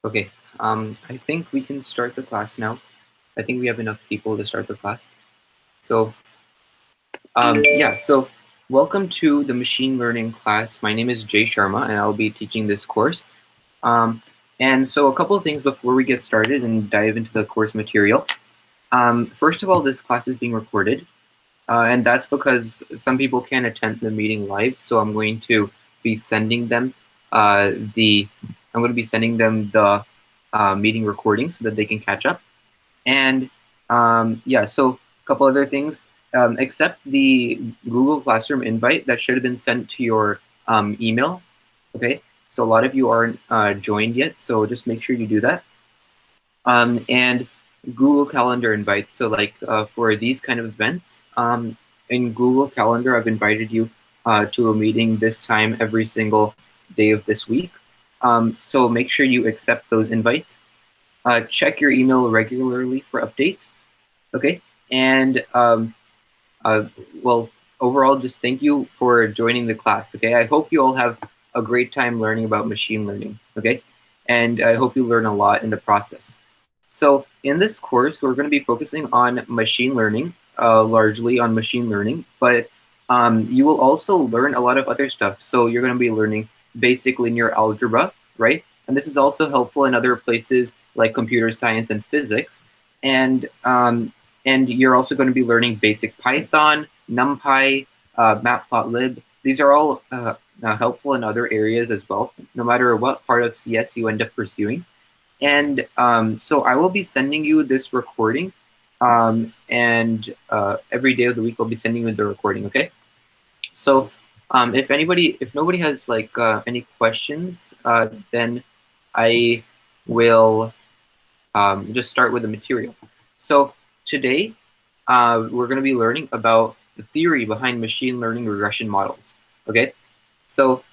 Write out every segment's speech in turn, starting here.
Okay, I think we can start the class now. I think we have enough people to start the class. So, yeah, so welcome to the machine learning class. My name is Jay Sharma, and I'll be teaching this course. And so a couple of things before we get started and dive into the course material. First of all, this class is being recorded, and that's because some people can't attend the meeting live, so I'm going to be sending them the meeting recording so that they can catch up. And yeah, so a couple other things. Accept the Google Classroom invite that should have been sent to your email. Okay, so a lot of you aren't joined yet, so just make sure you do that. And Google Calendar invites. So like for these kind of events, in Google Calendar, I've invited you to a meeting this time every single day of this week. So make sure you accept those invites. Check your email regularly for updates. Okay, and well, overall, just thank you for joining the class. Okay, I hope you all have a great time learning about machine learning. Okay, and I hope you learn a lot in the process. So in this course, we're going to be focusing on machine learning, largely on machine learning, but you will also learn a lot of other stuff. So you're going to be learning basic linear algebra, right? And this is also helpful in other places like computer science and physics. And you're also going to be learning basic Python, NumPy, Matplotlib. These are all helpful in other areas as well, no matter what part of CS you end up pursuing. And so I will be sending you this recording, and every day of the week I'll be sending you the recording. Okay. So if nobody has like any questions, then I will just start with the material. So today we're going to be learning about the theory behind machine learning regression models. Okay. So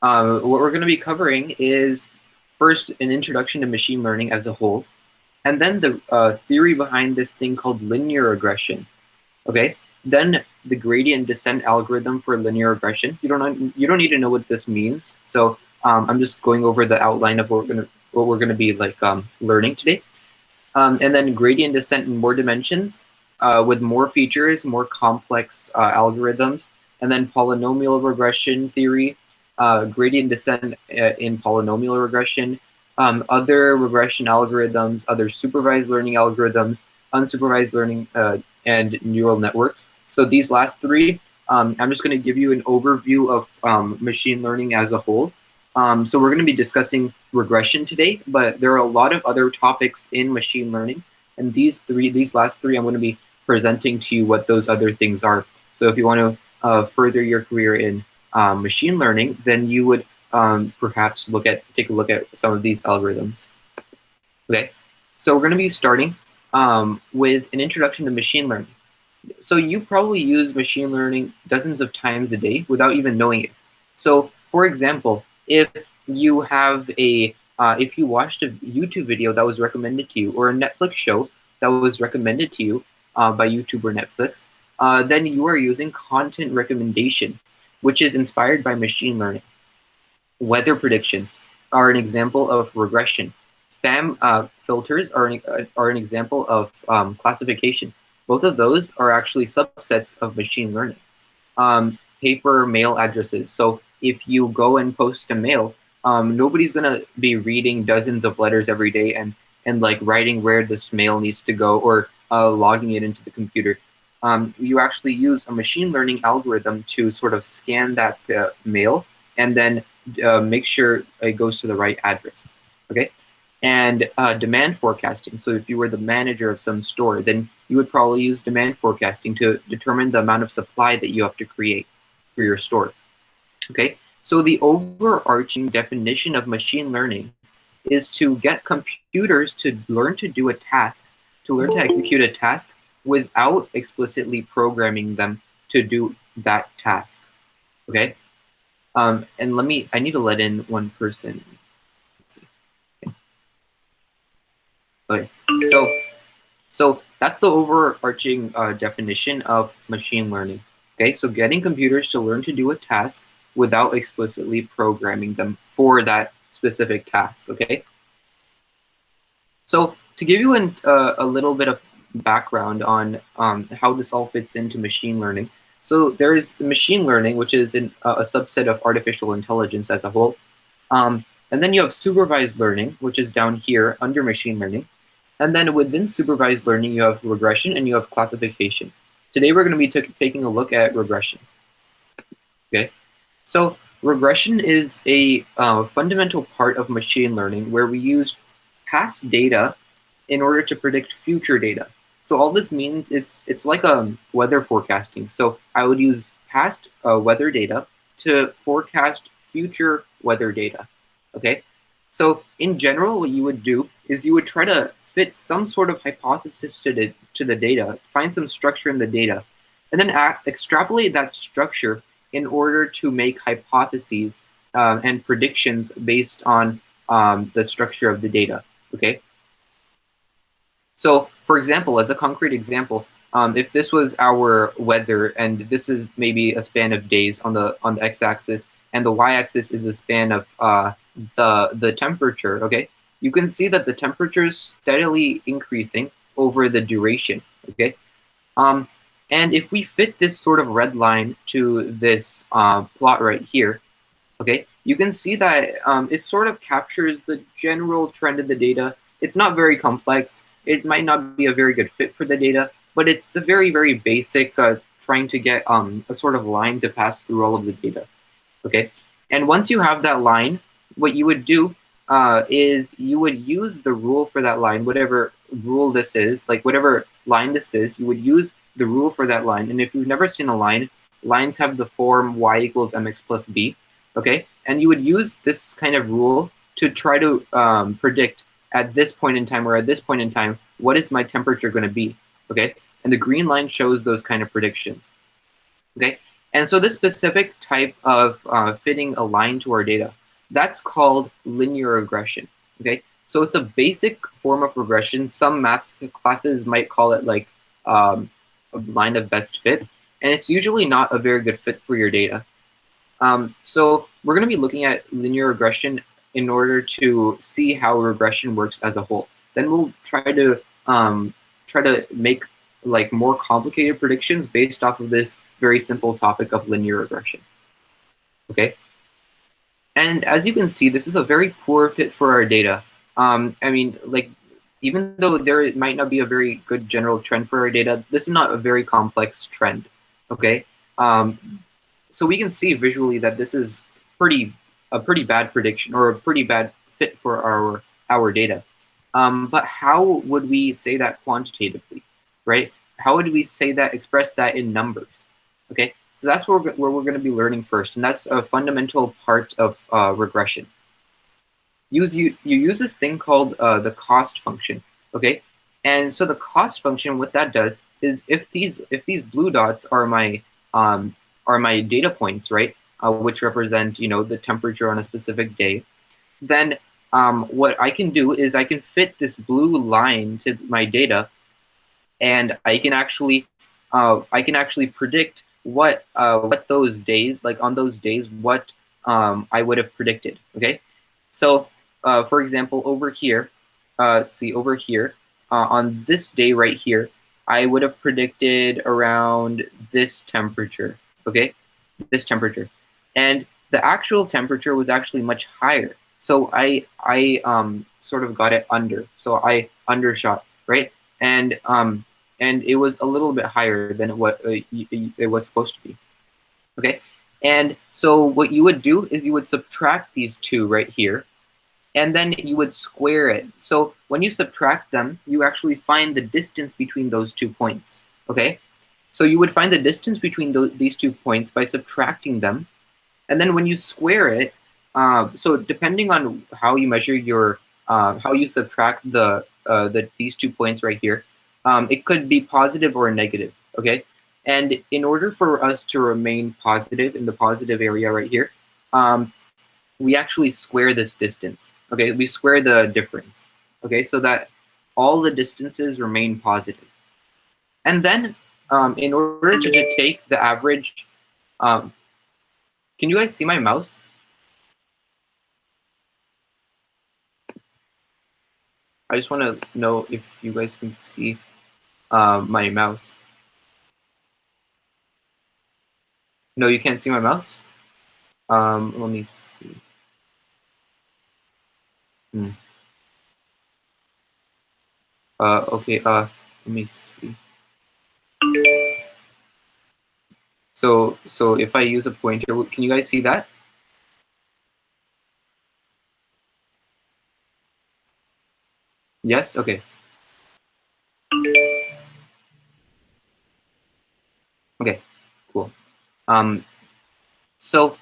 what we're going to be covering is first an introduction to machine learning as a whole, and then the theory behind this thing called linear regression. Okay, then the gradient descent algorithm for linear regression. You don't need to know what this means. So I'm just going over the outline of what we're gonna be like learning today. And then gradient descent in more dimensions with more features, more complex algorithms, and then polynomial regression theory, gradient descent in polynomial regression, other regression algorithms, other supervised learning algorithms, unsupervised learning, and neural networks. So these last three, I'm just going to give you an overview of machine learning as a whole. So we're going to be discussing regression today, but there are a lot of other topics in machine learning, and these last three, I'm going to be presenting to you what those other things are. So if you want to further your career in machine learning, then you would perhaps take a look at some of these algorithms. Okay, so we're going to be starting with an introduction to machine learning. So you probably use machine learning dozens of times a day without even knowing it. So for example, if you have if you watched a YouTube video that was recommended to you, or a Netflix show that was recommended to you by YouTube or Netflix, then you are using content recommendation, which is inspired by machine learning. Weather predictions are an example of regression. Spam filters are an example of classification. Both of those are actually subsets of machine learning. Paper mail addresses. So if you go and post a mail, nobody's gonna be reading dozens of letters every day and like writing where this mail needs to go, or logging it into the computer. You actually use a machine learning algorithm to sort of scan that mail and then make sure it goes to the right address. Okay. And demand forecasting. So if you were the manager of some store, then you would probably use demand forecasting to determine the amount of supply that you have to create for your store. Okay, so the overarching definition of machine learning is to get computers to learn to do a task, to learn to execute a task without explicitly programming them to do that task. Okay, and I need to let in one person. Okay, so that's the overarching definition of machine learning. Okay, so getting computers to learn to do a task without explicitly programming them for that specific task. Okay, So to give you a little bit of background on how this all fits into machine learning. So there is the machine learning, which is a subset of artificial intelligence as a whole. And then you have supervised learning, which is down here under machine learning. And then within supervised learning, you have regression and you have classification. Today, we're going to be taking a look at regression. Okay, so regression is a fundamental part of machine learning where we use past data in order to predict future data. So all this means it's like weather forecasting. So I would use past weather data to forecast future weather data. Okay, so in general, what you would do is you would try to fit some sort of hypothesis to the data, find some structure in the data, and then extrapolate that structure in order to make hypotheses and predictions based on the structure of the data. Okay. So, for example, as a concrete example, if this was our weather, and this is maybe a span of days on the x-axis, and the y-axis is a span of the temperature. Okay, you can see that the temperature is steadily increasing over the duration. Okay, um, and if we fit this sort of red line to this plot right here, okay, you can see that it sort of captures the general trend of the data. It's not very complex. It might not be a very good fit for the data, but it's a very, very basic trying to get a sort of line to pass through all of the data. Okay, and once you have that line, what you would do is you would use the rule for that line, whatever rule this is, like whatever line this is, you would use the rule for that line. And if you've never seen a line, lines have the form y equals mx plus b. Okay, and you would use this kind of rule to try to predict at this point in time or at this point in time, what is my temperature going to be? Okay, and the green line shows those kind of predictions. Okay, and so this specific type of fitting a line to our data, that's called linear regression. Okay, so it's a basic form of regression. Some math classes might call it like a line of best fit, and it's usually not a very good fit for your data. So we're going to be looking at linear regression in order to see how regression works as a whole. Then we'll try to make like more complicated predictions based off of this very simple topic of linear regression. Okay. And as you can see, this is a very poor fit for our data. I mean, like, even though there might not be a very good general trend for our data, this is not a very complex trend. Okay. So we can see visually that this is a pretty bad prediction or a pretty bad fit for our data. But how would we say that quantitatively, right? How would we say that, express that in numbers? Okay, so that's where we're going to be learning first, and that's a fundamental part of regression. You use this thing called the cost function. Okay, and so the cost function, what that does is if these blue dots are my data points, right, which represent the temperature on a specific day, then what I can do is I can fit this blue line to my data, and I can actually predict what those days, like on those days, what I would have predicted. Okay, so for example, over here, see over here on this day right here, I would have predicted around this temperature. Okay, this temperature, and the actual temperature was actually much higher. So I sort of got it under. So I undershot, right? And it was a little bit higher than what it was supposed to be. Okay, and so what you would do is you would subtract these two right here, and then you would square it. So when you subtract them, you actually find the distance between those 2 points. Okay, so you would find the distance between these 2 points by subtracting them, and then when you square it, so depending on how you measure your, how you subtract these 2 points right here, it could be positive or negative, okay? And in order for us to remain positive in the positive area right here, we actually square this distance, okay? We square the difference, okay? So that all the distances remain positive. And then in order to take the average, um, can you guys see my mouse? I just want to know if you guys can see my mouse. No, you can't see my mouse? Let me see. Hmm. Okay, let me see. So if I use a pointer, can you guys see that? Yes? Okay. Okay, cool. Um, so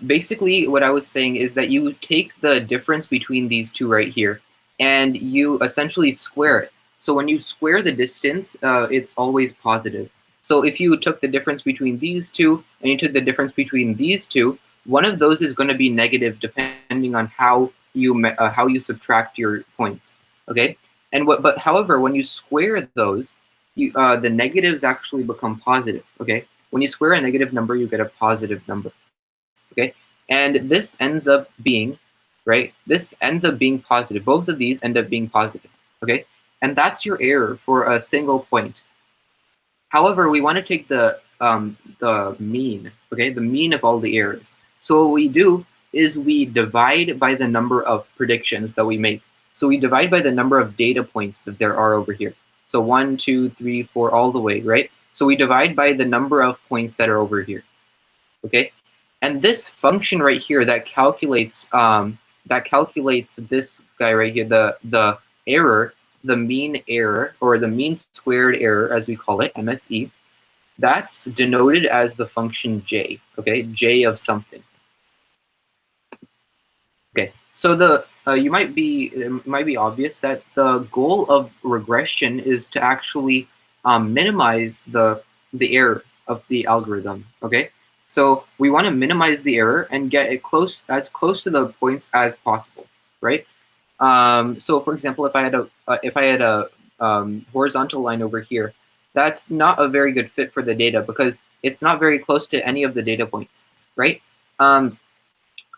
basically what I was saying is that you take the difference between these two right here, and you essentially square it. So when you square the distance, it's always positive. So if you took the difference between these two, and you took the difference between these two, one of those is going to be negative depending on how you subtract your points. Okay, but however, when you square those, the negatives actually become positive. Okay, when you square a negative number, you get a positive number. Okay, and this ends up being, right? This ends up being positive. Both of these end up being positive. Okay, and that's your error for a single point. However, we want to take the mean. Okay, the mean of all the errors. So what we do is we divide by the number of predictions that we make. So we divide by the number of data points that there are over here. So 1, 2, 3, 4, all the way, right? So we divide by the number of points that are over here. Okay, and this function right here that calculates this guy right here, the error, the mean error, or the mean squared error as we call it, MSE. That's denoted as the function j. Okay, j of something. Okay, so it might be obvious that the goal of regression is to actually minimize the error of the algorithm. Okay, so we want to minimize the error and get it as close to the points as possible, right? So for example, if I had a horizontal line over here, that's not a very good fit for the data because it's not very close to any of the data points, right? Um,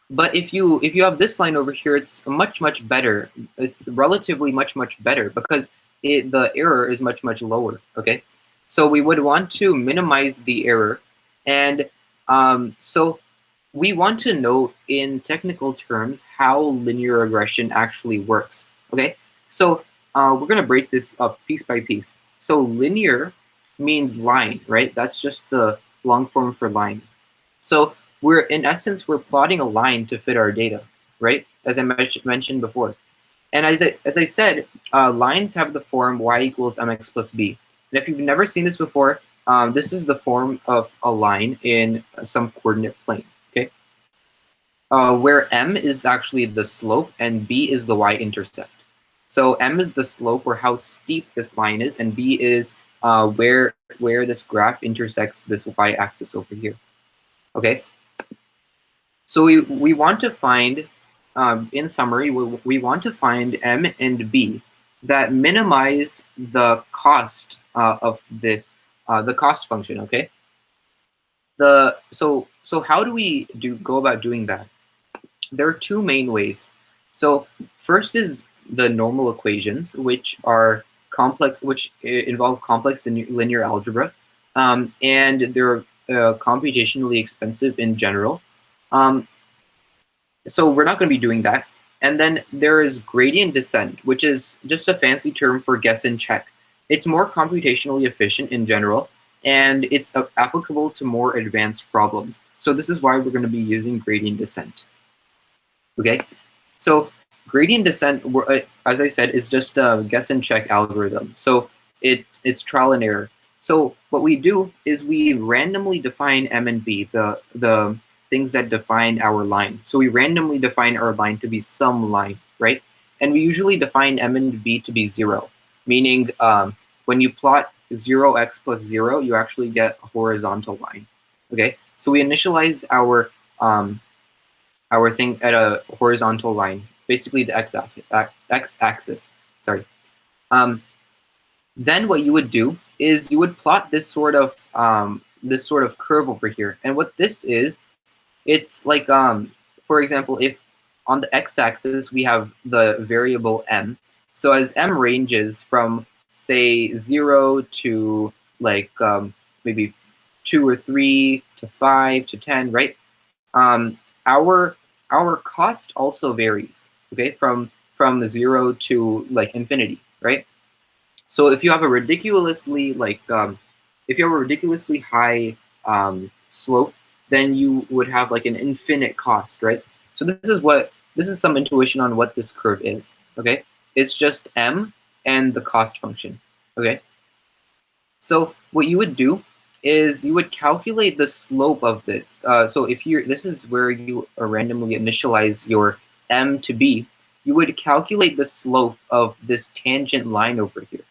but if you have this line over here, it's much better. It's relatively much better because the error is much lower. Okay, so we would want to minimize the error, and so we want to know in technical terms how linear regression actually works. Okay, so we're gonna break this up piece by piece. So linear means line, right? That's just the long form for line. So in essence, we're plotting a line to fit our data, right? As I mentioned before. And as I said, lines have the form y equals mx plus b. And if you've never seen this before, this is the form of a line in some coordinate plane, okay? Where m is actually the slope and b is the y-intercept. So m is the slope or how steep this line is, and b is where this graph intersects this y-axis over here, okay? So we want to find, in summary, we want to find M and B that minimize the cost of this, the cost function, okay? So how do we go about doing that? There are two main ways. So first is the normal equations, which are complex, which involve complex linear algebra, and they're computationally expensive in general. Um, so we're not going to be doing that. And then there is gradient descent, which is just a fancy term for guess and check. It's more computationally efficient in general, and it's applicable to more advanced problems. So this is why we're going to be using gradient descent. Okay, so gradient descent, as I said, is just a guess and check algorithm. So it's trial and error. So what we do is we randomly define M and B, the things that define our line. So we randomly define our line to be some line, right? And we usually define M and B to be 0, meaning when you plot 0x plus 0, you actually get a horizontal line. Okay, so we initialize our thing at a horizontal line, basically the x-axis. Sorry. Um, then what you would do is you would plot this sort of curve over here, and what this is, it's like for example, On the x-axis, we have the variable m. So as m ranges from, say, 0 to like maybe 2 or 3 to 5 to 10, right? Um, our our cost also varies, okay, from 0 to like infinity, right? So if you have a ridiculously if you have a ridiculously high slope, then you would have like an infinite cost, right? So this is some intuition on what this curve is. Okay, it's just m and the cost function. Okay, so what you would do is you would calculate the slope of this. So if you're this is where you randomly initialize your m to b, you would calculate the slope of this tangent line over here.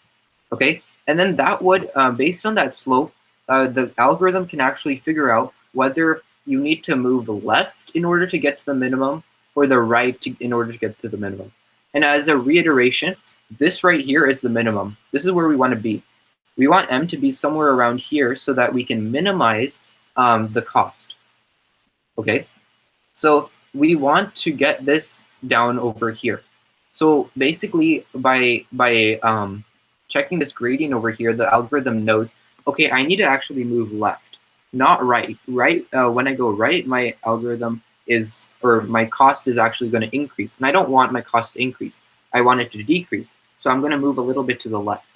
Okay, and then that would, based on that slope, the algorithm can actually figure out whether you need to move left in order to get to the minimum or the right in order to get to the minimum. And as a reiteration, this right here is the minimum. This is where we want to be. We want m to be somewhere around here so that we can minimize the cost. Okay, so we want to get this down over here. So basically, by checking this gradient over here, the algorithm knows, okay, I need to actually move left, not right. Right, when I go right, my algorithm is, or my cost is actually going to increase, and I don't want my cost to increase. I want it to decrease. So I'm going to move a little bit to the left.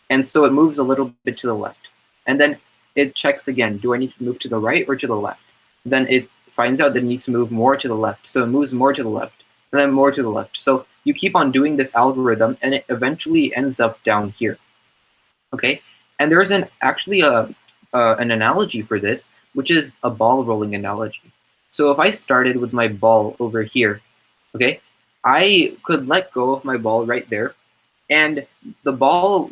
And so it moves a little bit to the left. And then it checks again, do I need to move to the right or to the left? Then it finds out that it needs to move more to the left. So it moves more to the left, and then more to the left. So you keep on doing this algorithm, and it eventually ends up down here. Okay? And there's actually an analogy for this, which is a ball rolling analogy. So if I started with my ball over here, okay, I could let go of my ball right there, and the ball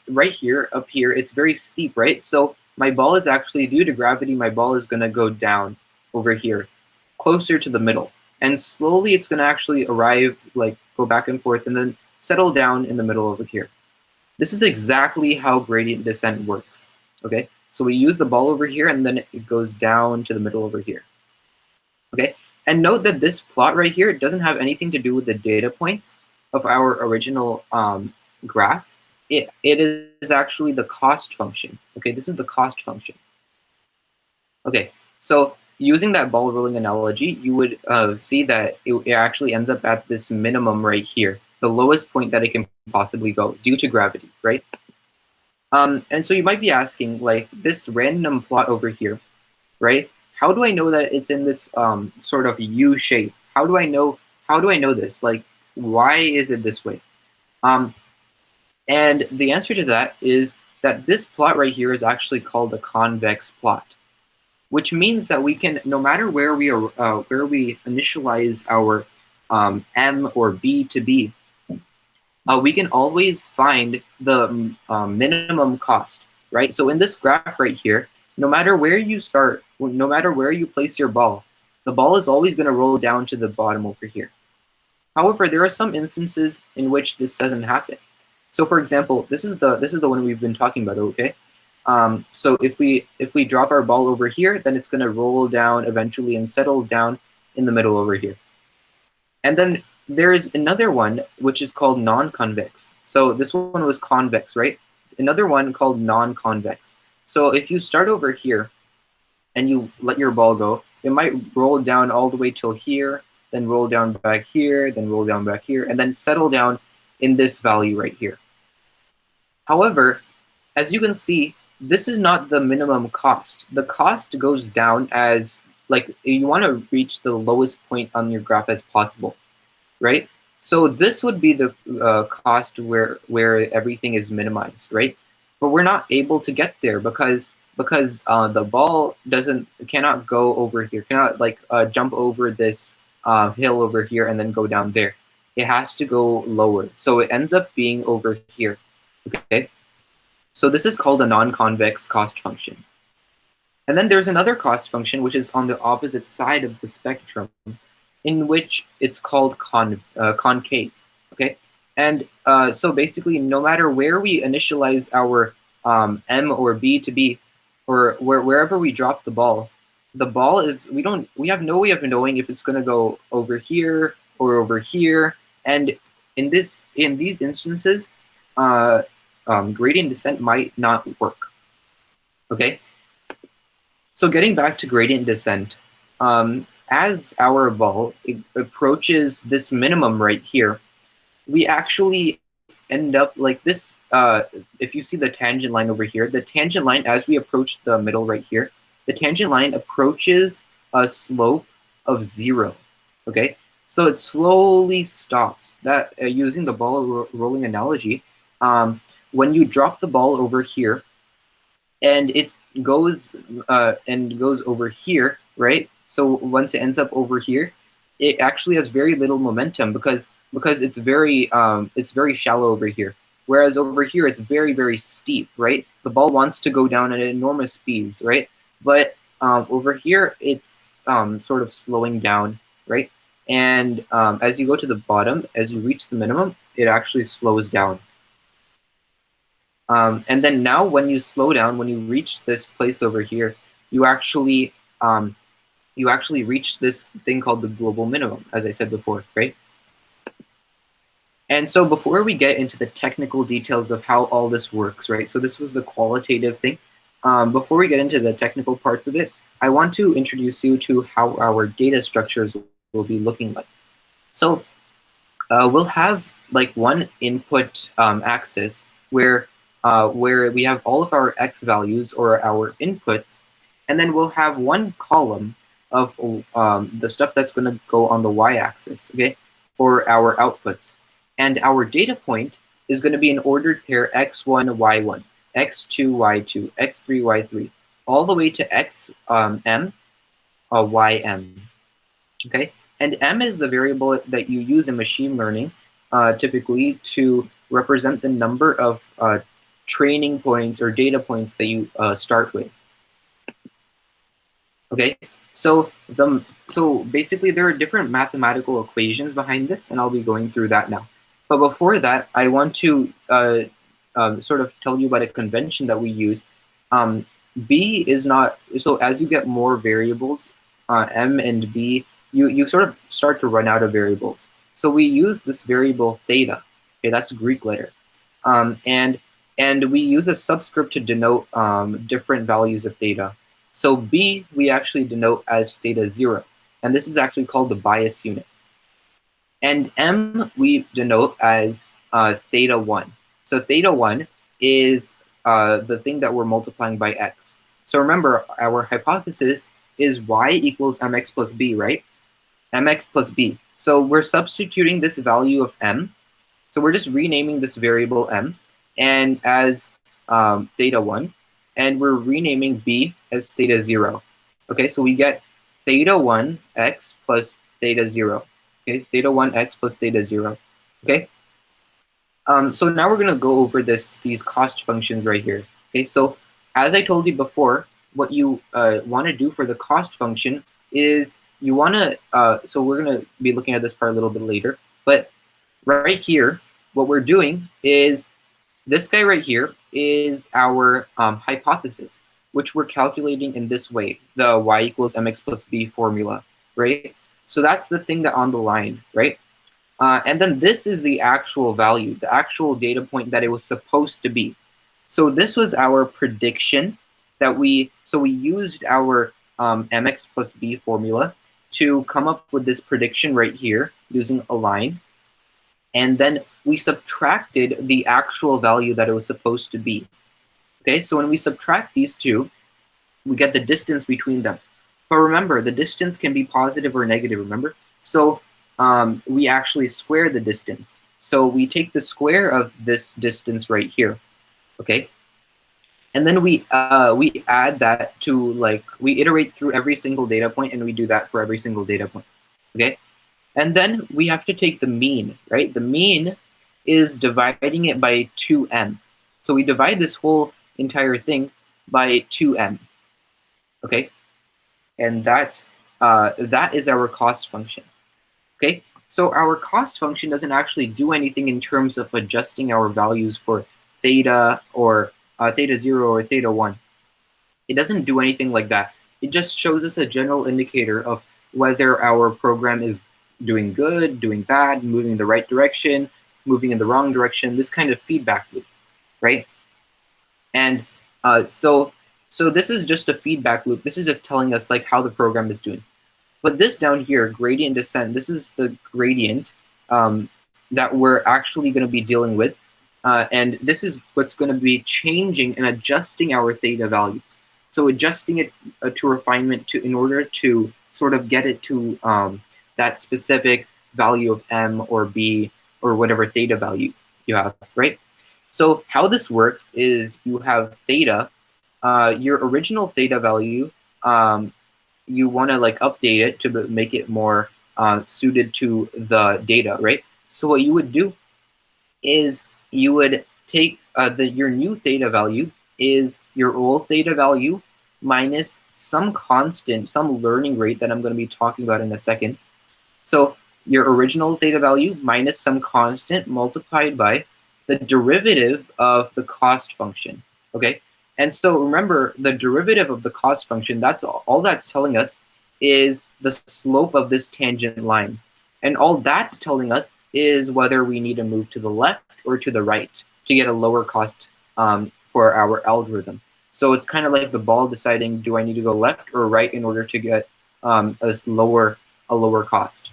right here, up here, it's very steep, right? So my ball is actually, due to gravity, my ball is going to go down over here, closer to the middle. And slowly it's going to actually arrive, like go back and forth, and then settle down in the middle over here. This is exactly how gradient descent works, okay? So we use the ball over here, and then it goes down to the middle over here, okay? And note that this plot right here doesn't have anything to do with the data points of our original graph. It is actually the cost function, okay? This is the cost function. Okay, so using that ball rolling analogy, you would see that it actually ends up at this minimum right here, the lowest point that it can possibly go due to gravity, right? And so you might be asking, like, this random plot over here, right? How do I know that it's in this sort of U shape? How do I know this? Like, why is it this way? And the answer to that is that this plot right here is actually called a convex plot, which means that we can, no matter where we initialize our m or b to be, we can always find the minimum cost, right? So in this graph right here, no matter where you start, no matter where you place your ball, the ball is always going to roll down to the bottom over here. However, there are some instances in which this doesn't happen. So for example, this is the one we've been talking about, okay? So if we drop our ball over here, then it's going to roll down eventually and settle down in the middle over here. And then there's another one which is called non-convex. So this one was convex, right? Another one called non-convex. So if you start over here and you let your ball go, it might roll down all the way till here, then roll down back here, then roll down back here, and then settle down in this value right here. However, as you can see, this is not the minimum cost. The cost goes down as, like, you want to reach the lowest point on your graph as possible, right? So this would be the cost where everything is minimized, right? But we're not able to get there because the ball cannot go over here, cannot like jump over this hill over here and then go down there. It has to go lower, so it ends up being over here. Okay, so this is called a non-convex cost function. And then there's another cost function which is on the opposite side of the spectrum, in which it's called concave. Okay, and so basically, no matter where we initialize our m or b to be, or wherever we drop the ball, the ball is, we have no way of knowing if it's going to go over here or over here. And in these instances, uh, gradient descent might not work. Okay, so getting back to gradient descent, as our ball approaches this minimum right here, we actually end up like this. If you see the tangent line over here, the tangent line, as we approach the middle right here, the tangent line approaches a slope of 0. Okay, so it slowly stops. That using the ball rolling analogy, when you drop the ball over here, and it goes goes over here, right? So once it ends up over here, it actually has very little momentum because it's very shallow over here. Whereas over here, it's very steep, right? The ball wants to go down at enormous speeds, right? But over here, it's sort of slowing down, right? And as you go to the bottom, as you reach the minimum, it actually slows down. And then now when you slow down, when you reach this place over here, you actually reach this thing called the global minimum, as I said before, right? And so before we get into the technical details of how all this works, right? So this was the qualitative thing. Before we get into the technical parts of it, I want to introduce you to how our data structures will be looking like. So we'll have like one input axis where we have all of our x values or our inputs, and then we'll have one column of the stuff that's going to go on the y-axis, okay, for our outputs. And our data point is going to be an ordered pair x1, y1, x2, y2, x3, y3, all the way to xm, ym, okay? And m is the variable that you use in machine learning typically to represent the number of training points or data points that you start with. Okay, so basically there are different mathematical equations behind this, and I'll be going through that now. But before that, I want to sort of tell you about a convention that we use. B is not, so as you get more variables, m and b, you sort of start to run out of variables. So we use this variable theta. Okay, that's a Greek letter, and we use a subscript to denote different values of theta. So b we actually denote as theta 0, and this is actually called the bias unit. And m we denote as theta 1. So theta 1 is the thing that we're multiplying by x. So remember, our hypothesis is y equals mx plus b, right? Mx plus b. So we're substituting this value of m. So we're just renaming this variable m and as theta 1, and we're renaming b as theta 0. Okay, so we get theta 1 x plus theta 0. Okay, theta 1 x plus theta 0. Okay, so now we're going to go over these cost functions right here. Okay, so as I told you before, what you want to do for the cost function is you want to, so we're going to be looking at this part a little bit later, but right here, what we're doing is this guy right here is our hypothesis, which we're calculating in this way, the y equals mx plus b formula, right? So that's the thing that on the line, right? And then this is the actual value, the actual data point that it was supposed to be. So this was our prediction that we used our mx plus b formula to come up with this prediction right here using a line. And then we subtracted the actual value that it was supposed to be. Okay, so when we subtract these two, we get the distance between them. But remember, the distance can be positive or negative, remember? So we actually square the distance. So we take the square of this distance right here, okay? And then we add that to, like, we iterate through every single data point, and we do that for every single data point, okay? And then we have to take the mean, right? The mean is dividing it by 2m. So we divide this whole entire thing by 2m, okay? And that is our cost function, okay? So our cost function doesn't actually do anything in terms of adjusting our values for theta or theta 0 or theta 1. It doesn't do anything like that. It just shows us a general indicator of whether our program is doing good, doing bad, moving in the right direction, moving in the wrong direction, this kind of feedback loop, right? And so this is just a feedback loop. This is just telling us like how the program is doing. But this down here, gradient descent, this is the gradient that we're actually going to be dealing with. And this is what's going to be changing and adjusting our theta values. So adjusting it to refinement in order to sort of get it to that specific value of m or b or whatever theta value you have, right? So how this works is you have theta, your original theta value, you want to like update it to make it more suited to the data, right? So what you would do is you would take your new theta value is your old theta value minus some constant, some learning rate that I'm going to be talking about in a second. So your original theta value minus some constant multiplied by the derivative of the cost function, okay? And so remember, the derivative of the cost function, that's all that's telling us is the slope of this tangent line. And all that's telling us is whether we need to move to the left or to the right to get a lower cost for our algorithm. So it's kind of like the ball deciding, do I need to go left or right in order to get a lower cost.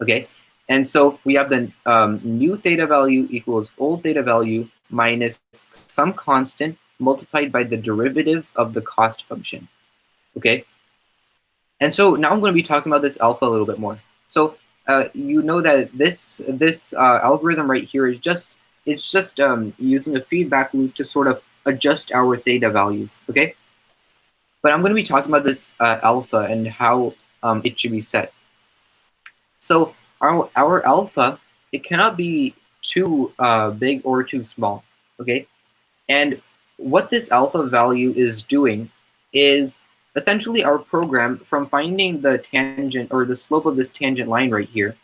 Okay, and so we have the new theta value equals old theta value minus some constant multiplied by the derivative of the cost function. Okay, and so now I'm going to be talking about this alpha a little bit more. So you know that this algorithm right here is just using a feedback loop to sort of adjust our theta values. Okay, but I'm going to be talking about this alpha and how it should be set. So our alpha, it cannot be too big or too small, okay? And what this alpha value is doing is essentially our program from finding the tangent or the slope of this tangent line right here.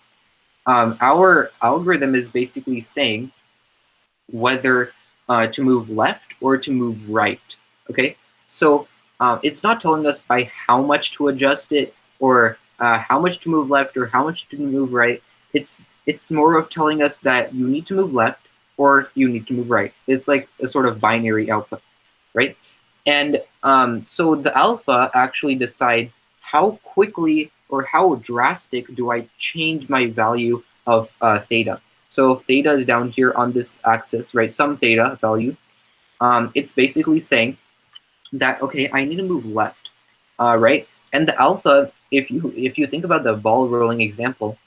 Our algorithm is basically saying whether to move left or to move right, okay? So it's not telling us by how much to adjust it or how much to move left or how much to move right. It's more of telling us that you need to move left or you need to move right. It's like a sort of binary output, right? And so the alpha actually decides how quickly or how drastic do I change my value of theta. So if theta is down here on this axis, right, some theta value, it's basically saying that, okay, I need to move left, right? And the alpha, if you think about the ball rolling example,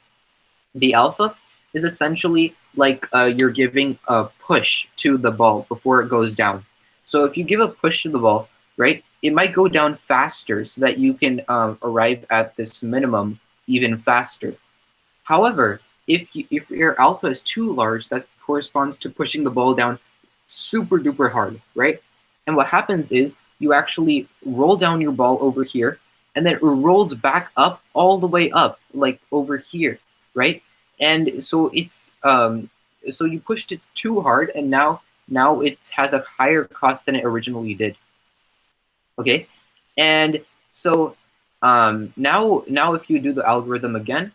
the alpha is essentially like you're giving a push to the ball before it goes down. So if you give a push to the ball, right, it might go down faster so that you can arrive at this minimum even faster. However, if your alpha is too large, that corresponds to pushing the ball down super duper hard, right? And what happens is you actually roll down your ball over here, and then it rolls back up all the way up, like over here, right? And so it's so you pushed it too hard, and now it has a higher cost than it originally did. Okay, and so now if you do the algorithm again,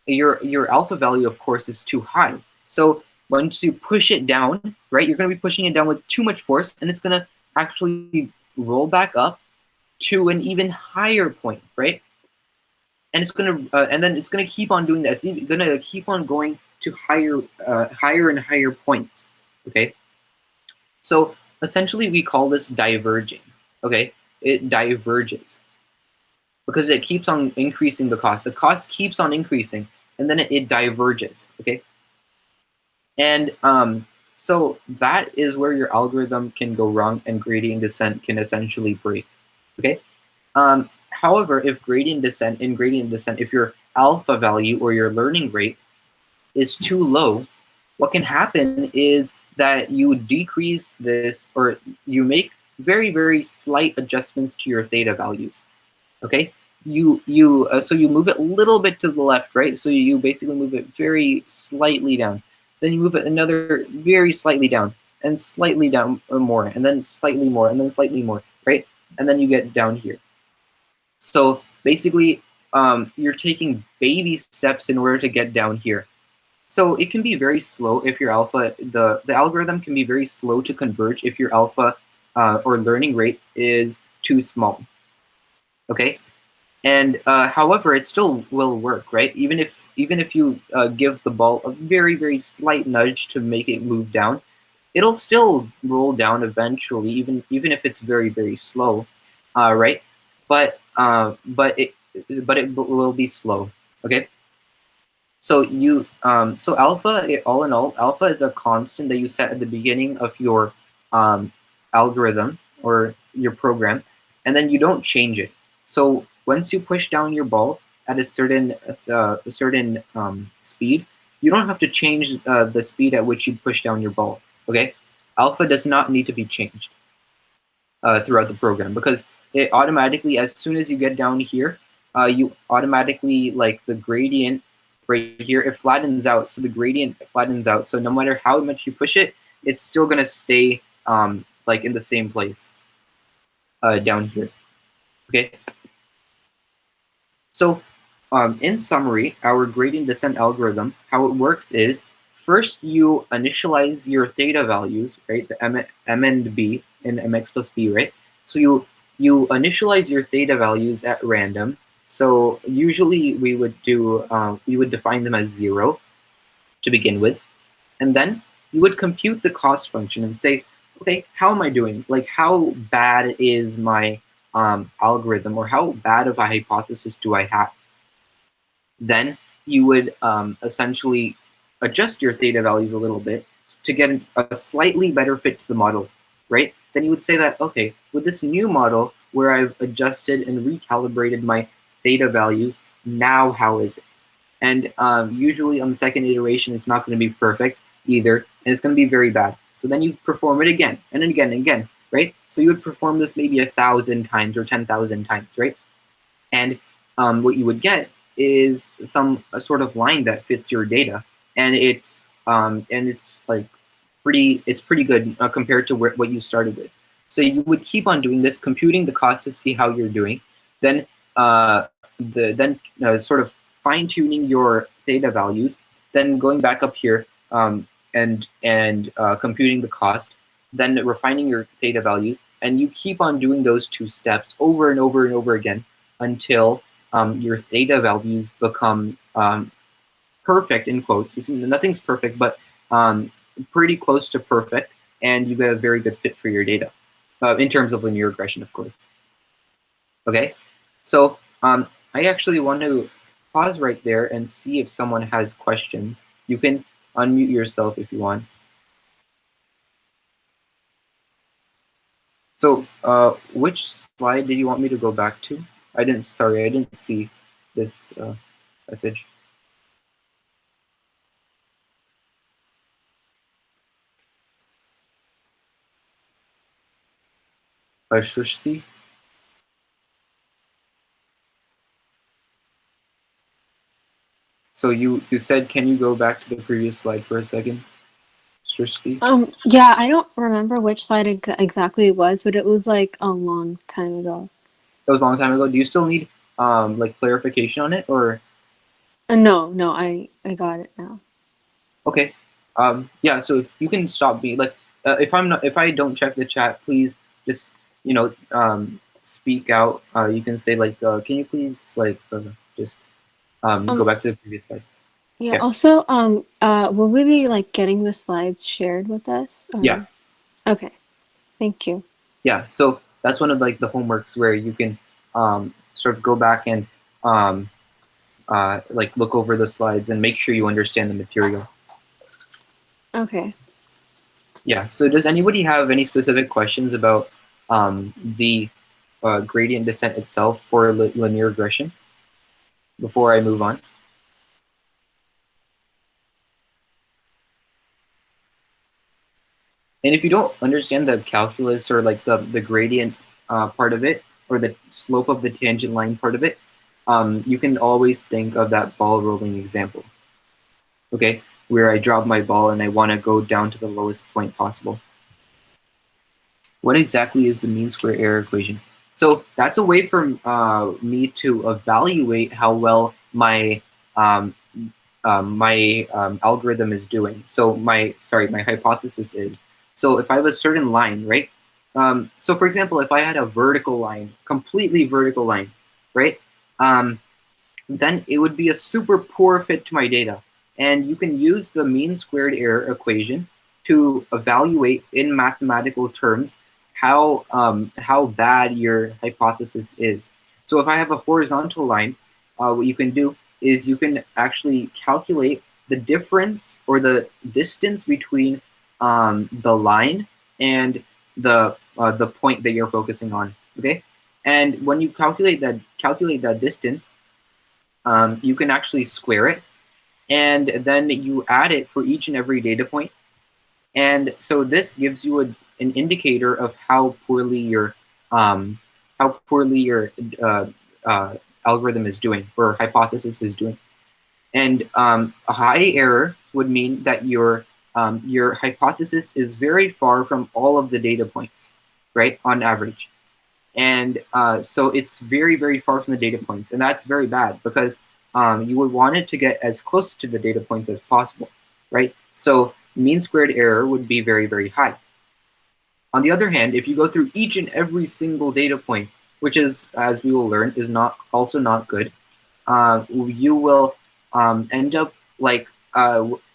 your alpha value, of course, is too high. So once you push it down, right, you're going to be pushing it down with too much force, and it's going to actually roll back up to an even higher point, right? And it's going to, and then it's going to keep on doing that. It's going to keep on going to higher and higher points. Okay. So essentially, we call this diverging. Okay, it diverges because it keeps on increasing the cost. The cost keeps on increasing, and then it diverges. Okay. And so that is where your algorithm can go wrong and gradient descent can essentially break. Okay. However, if gradient descent, if your alpha value or your learning rate is too low, what can happen is that you decrease this or you make very, very slight adjustments to your theta values. Okay. So you move it a little bit to the left, right? So you basically move it very slightly down. Then you move it another very slightly down, and slightly down more, and then slightly more, and then slightly more, right? and then you get down here. So basically, you're taking baby steps in order to get down here. So it can be very slow if your alpha, the algorithm can be very slow to converge if your alpha or learning rate is too small. Okay, and however, it still will work, right? Even if you give the ball a very slight nudge to make it move down, it'll still roll down eventually, even if it's very slow, right? But it will be slow. Okay. So alpha, all in all, alpha is a constant that you set at the beginning of your um, algorithm or your program, and then you don't change it. So once you push down your ball at a certain speed, you don't have to change the speed at which you push down your ball. Okay, alpha does not need to be changed throughout the program, because it automatically, as soon as you get down here, you automatically, like, the gradient right here, it flattens out. So the gradient flattens out. So no matter how much you push it, it's still gonna stay like in the same place down here. Okay. So in summary, our gradient descent algorithm, how it works is, first you initialize your theta values, right? The m and b in mx plus b, right? So you initialize your theta values at random. So usually we would define them as 0 to begin with, and then you would compute the cost function and say, okay, how am I doing? Like, how bad is my algorithm, or how bad of a hypothesis do I have? Then you would essentially adjust your theta values a little bit to get a slightly better fit to the model, right? Then you would say that, okay, with this new model where I've adjusted and recalibrated my theta values, now how is it? And usually on the second iteration, it's not going to be perfect either, and it's going to be very bad. So then you perform it again, and again, and again, right? So you would perform this maybe 1,000 times or 10,000 times, right? And what you would get is a sort of line that fits your data, and it's like pretty good compared to what you started with. So you would keep on doing this, computing the cost to see how you're doing, then sort of fine tuning your theta values, then going back up here and computing the cost, then refining your theta values, and you keep on doing those two steps over and over and over again until your theta values become perfect, in quotes. Nothing's perfect, but pretty close to perfect, and you get a very good fit for your data in terms of linear regression, of course. Okay, so I actually want to pause right there and see if someone has questions. You can unmute yourself if you want. So which slide did you want me to go back to? I didn't see this message. Shrishti? So you said, can you go back to the previous slide for a second, Shrishti? Yeah, I don't remember which slide exactly it was, but it was like a long time ago. That was a long time ago. Do you still need like clarification on it, or? No, I got it now. Okay. Yeah. So if you can stop me, like, if I don't check the chat, please just speak out. You can say, like, can you please, like, just go Um, back to the previous slide. yeah. Yeah. Also, will we be like getting the slides shared with us? Yeah. Or okay, thank you. Yeah. So that's one of, like, the homeworks where you can sort of go back and like, look over the slides and make sure you understand the material. Okay. Yeah. So does anybody have any specific questions about the gradient descent itself for linear regression before I move on? And if you don't understand the calculus, or like the gradient part of it, or the slope of the tangent line part of it, you can always think of that ball rolling example, okay, where I drop my ball and I want to go down to the lowest point possible. What exactly is the mean square error equation? So that's a way for me to evaluate how well my um, algorithm is doing. So my hypothesis is. So if I have a certain line, right? So for example, if I had a vertical line, completely vertical line, right? Um, then it would be a super poor fit to my data. And you can use the mean squared error equation to evaluate in mathematical terms how bad your hypothesis is. So if I have a horizontal line, what you can do is you can actually calculate the difference or the distance between the line and the point that you're focusing on. Okay, and when you calculate that distance, you can actually square it, and then you add it for each and every data point. And so this gives you an indicator of um, how poorly your uh, uh, algorithm is doing or hypothesis is doing. And a high error would mean that your hypothesis is very far from all of the data points, right? On average. And so it's very, very far from the data points. And that's very bad because you would want it to get as close to the data points as possible, right? So mean squared error would be very, very high. On the other hand, if you go through each and every single data point, which is, as we will learn, is not good, you will end up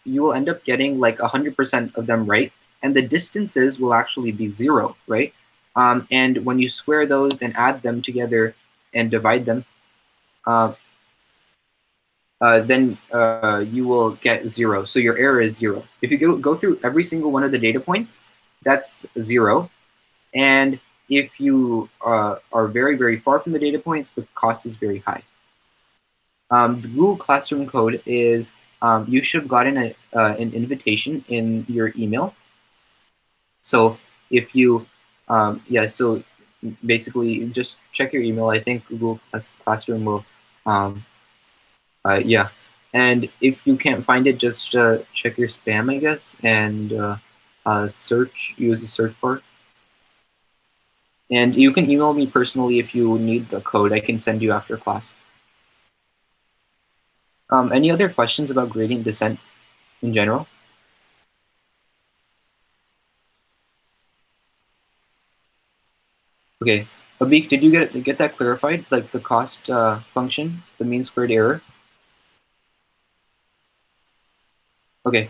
you will end up getting like 100% of them right, and the distances will actually be zero, right? And when you square those and add them together and divide them, uh, then you will get zero. So your error is zero. If you go through every single one of the data points, that's zero. And if you are very, very far from the data points, the cost is very high. The Google Classroom code is you should have gotten an invitation in your email. So if you, so basically just check your email. I think Google Classroom will, yeah. And if you can't find it, just check your spam, I guess, and use the search bar. And you can email me personally if you need the code. I can send you after class. Any other questions about gradient descent in general? Okay, Abik, did you get that clarified? Like the cost function, the mean squared error? Okay,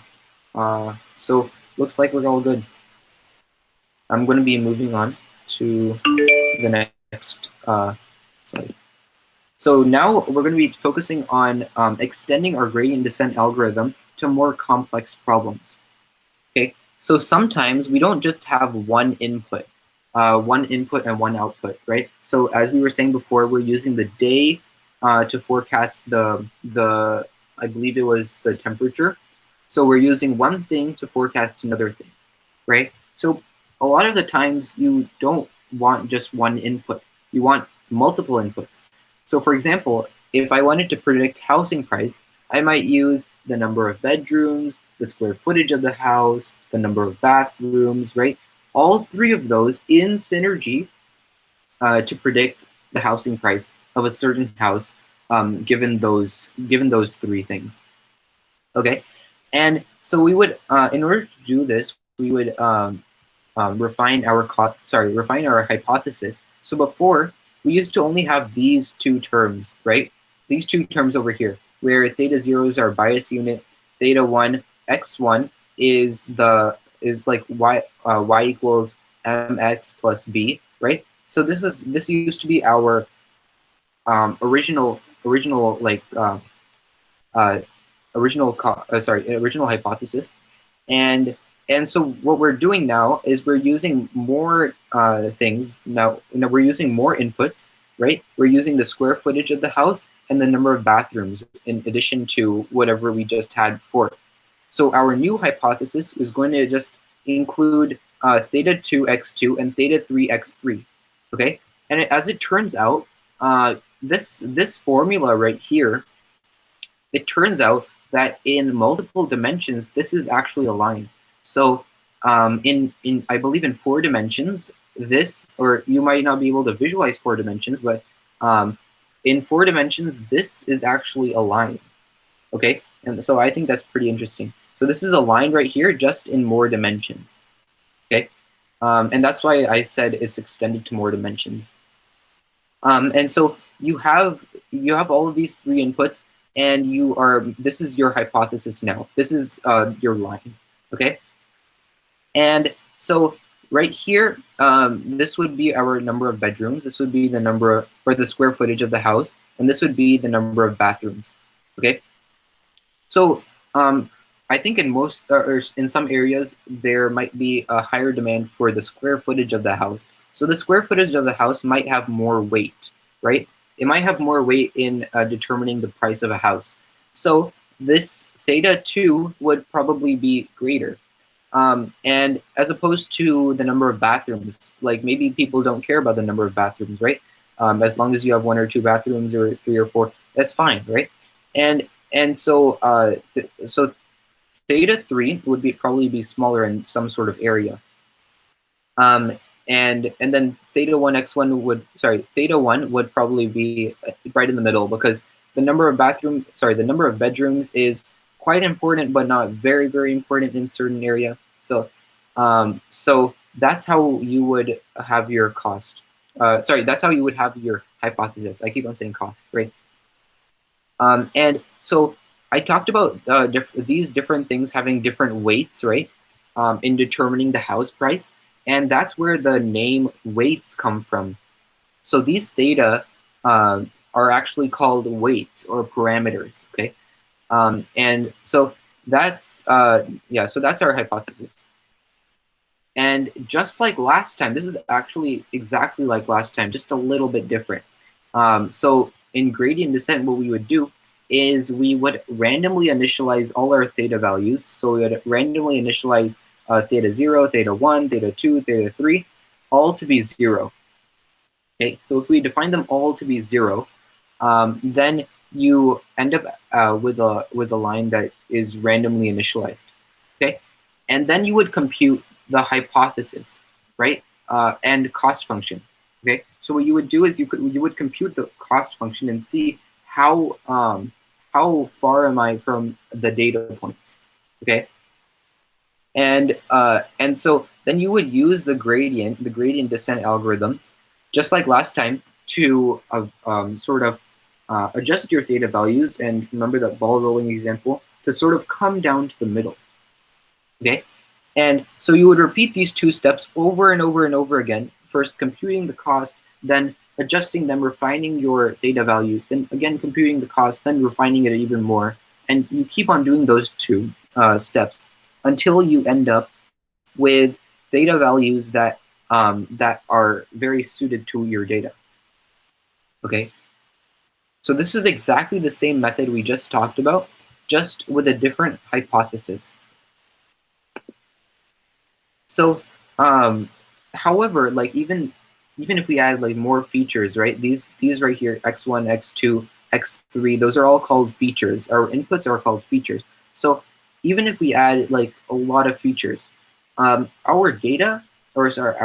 so looks like we're all good. I'm going to be moving on to the next slide. So now we're going to be focusing on extending our gradient descent algorithm to more complex problems. Okay, so sometimes we don't just have one input and one output, right? So as we were saying before, we're using the day to forecast the I believe it was the temperature. So we're using one thing to forecast another thing, right? So a lot of the times you don't want just one input. You want multiple inputs. So for example, if I wanted to predict housing price, I might use the number of bedrooms, the square footage of the house, the number of bathrooms, right? All three of those in synergy to predict the housing price of a certain house, given those three things. Okay, and so we would, in order to do this, we would refine our hypothesis. So before, we used to only have these two terms, right? These two terms over here, where theta 0 is our bias unit, theta 1, x1 is like y equals mx plus b, right? So this used to be our original uh, original hypothesis. And so what we're doing now is we're using more things. Now we're using more inputs, right? We're using the square footage of the house and the number of bathrooms in addition to whatever we just had before. So our new hypothesis is going to just include theta 2x2 and theta 3x3, okay? And as it turns out, this formula right here, it turns out that in multiple dimensions, this is actually a line. So in I believe in 4 dimensions, this, or you might not be able to visualize 4 dimensions, but in 4 dimensions, this is actually a line, okay? And so I think that's pretty interesting. So this is a line right here, just in more dimensions, okay? And that's why I said it's extended to more dimensions. And so you have all of these 3 inputs, and this is your hypothesis now. This is your line, okay? And so right here, this would be our number of bedrooms. This would be the number or the square footage of the house, and this would be the number of bathrooms, okay? So I think in most, or in some areas, there might be a higher demand for the square footage of the house. So the square footage of the house might have more weight, right? It might have more weight in determining the price of a house. So this theta 2 would probably be greater. And as opposed to the number of bathrooms, like maybe people don't care about the number of bathrooms, right? As long as you have 1 or 2 bathrooms or 3 or 4, that's fine, right? And so so theta 3 would probably be smaller in some sort of area. And then theta 1 would probably be right in the middle, because the number of bedrooms is quite important, but not very, very important in certain area. So so that's how you would have your cost. That's how you would have your hypothesis. I keep on saying cost, right? And so I talked about these different things having different weights, right, in determining the house price. And that's where the name weights come from. So these theta are actually called weights or parameters, okay? And so that's, so that's our hypothesis. And just like last time, this is actually exactly like last time, just a little bit different. So in gradient descent, what we would do is we would randomly initialize all our theta values. So we would randomly initialize theta 0, theta 1, theta 2, theta 3, all to be 0. Okay, so if we define them all to be 0, then you end up with a line that is randomly initialized. Okay, and then you would compute the hypothesis, right, and cost function. Okay, so what you would do is you would compute the cost function and see how far am I from the data points. Okay, and so then you would use the gradient descent algorithm, just like last time, to sort of adjust your theta values, and remember that ball rolling example, to sort of come down to the middle. Okay, and so you would repeat these 2 steps over and over and over again, first computing the cost, then adjusting them, refining your theta values, then again computing the cost, then refining it even more, and you keep on doing those 2 steps until you end up with theta values that that are very suited to your data. Okay, so this is exactly the same method we just talked about, just with a different hypothesis. So, however, like even if we add like more features, right? These right here, x1, x2, x3, those are all called features. Our inputs are called features. So even if we add like a lot of features, our data, or sorry,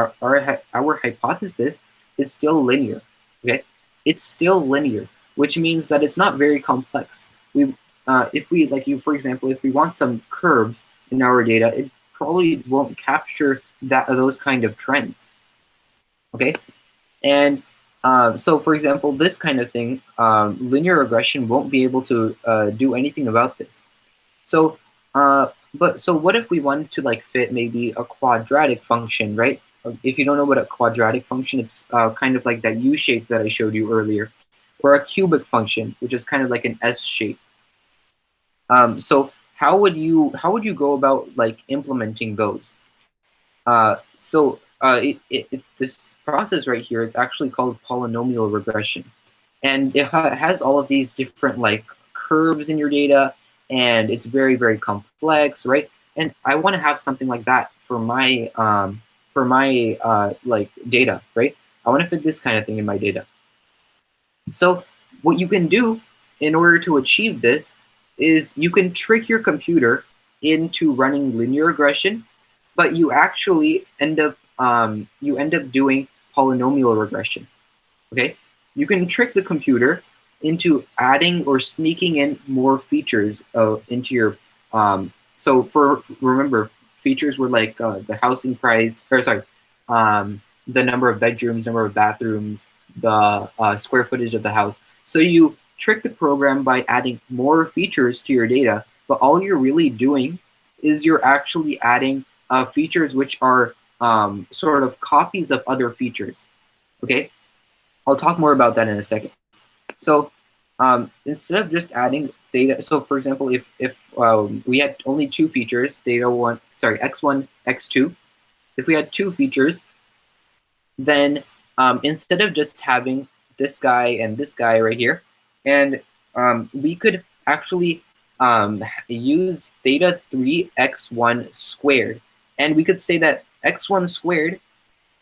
our hypothesis is still linear. Okay, it's still linear, which means that it's not very complex. If we, like, for example, if we want some curves in our data, it probably won't capture those kind of trends. Okay, and so for example, this kind of thing, linear regression won't be able to do anything about this. So so what if we wanted to like fit maybe a quadratic function, right? If you don't know what a quadratic function, it's kind of like that U shape that I showed you earlier, or a cubic function, which is kind of like an S shape. So how would you go about like implementing those? It's this process right here is actually called polynomial regression, and it has all of these different like curves in your data, and it's very, very complex, right? And I want to have something like that for my like data, right? I want to fit this kind of thing in my data. So what you can do in order to achieve this is you can trick your computer into running linear regression, but you actually end up you end up doing polynomial regression. Okay, you can trick the computer into adding or sneaking in more features into your. So remember, features were like the housing price, or sorry, the number of bedrooms, number of bathrooms, the square footage of the house. So you trick the program by adding more features to your data, but all you're really doing is you're actually adding features which are sort of copies of other features. Okay, I'll talk more about that in a second. So instead of just adding theta, so for example, if we had only two features, x1, x2, if we had two features, then instead of just having this guy and this guy right here, and we could actually use theta 3 x1 squared. And we could say that x1 squared,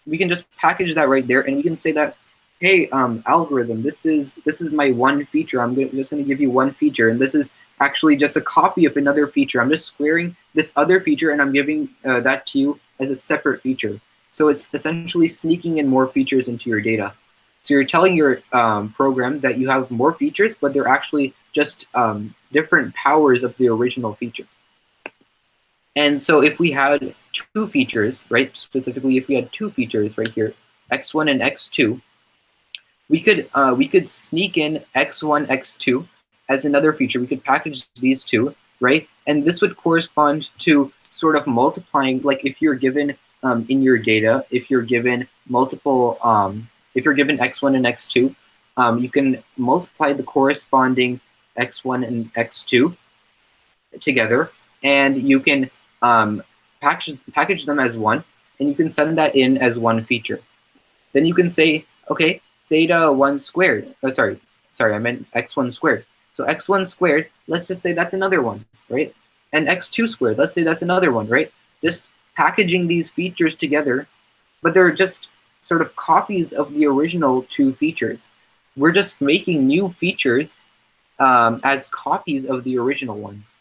we can just package that right there, and we can say that, hey, algorithm, this is my one feature. Just going to give you one feature, and this is actually just a copy of another feature. I'm just squaring this other feature, and I'm giving that to you as a separate feature. So it's essentially sneaking in more features into your data. So you're telling your program that you have more features, but they're actually just different powers of the original feature. And so if we had two features, right, specifically if we had two features right here, x1 and x2, we could sneak in x1, x2 as another feature. We could package these two, right? And this would correspond to sort of multiplying, like if you're given in your data, if you're given multiple, if you're given x1 and x2, you can multiply the corresponding x1 and x2 together, and you can package them as one, and you can send that in as one feature. Then you can say, okay, theta 1 squared. Oh, sorry, I meant x1 squared. So x1 squared, let's just say that's another one, right? And x2 squared, let's say that's another one, right? Just packaging these features together, but they're just sort of copies of the original two features. We're just making new features as copies of the original ones,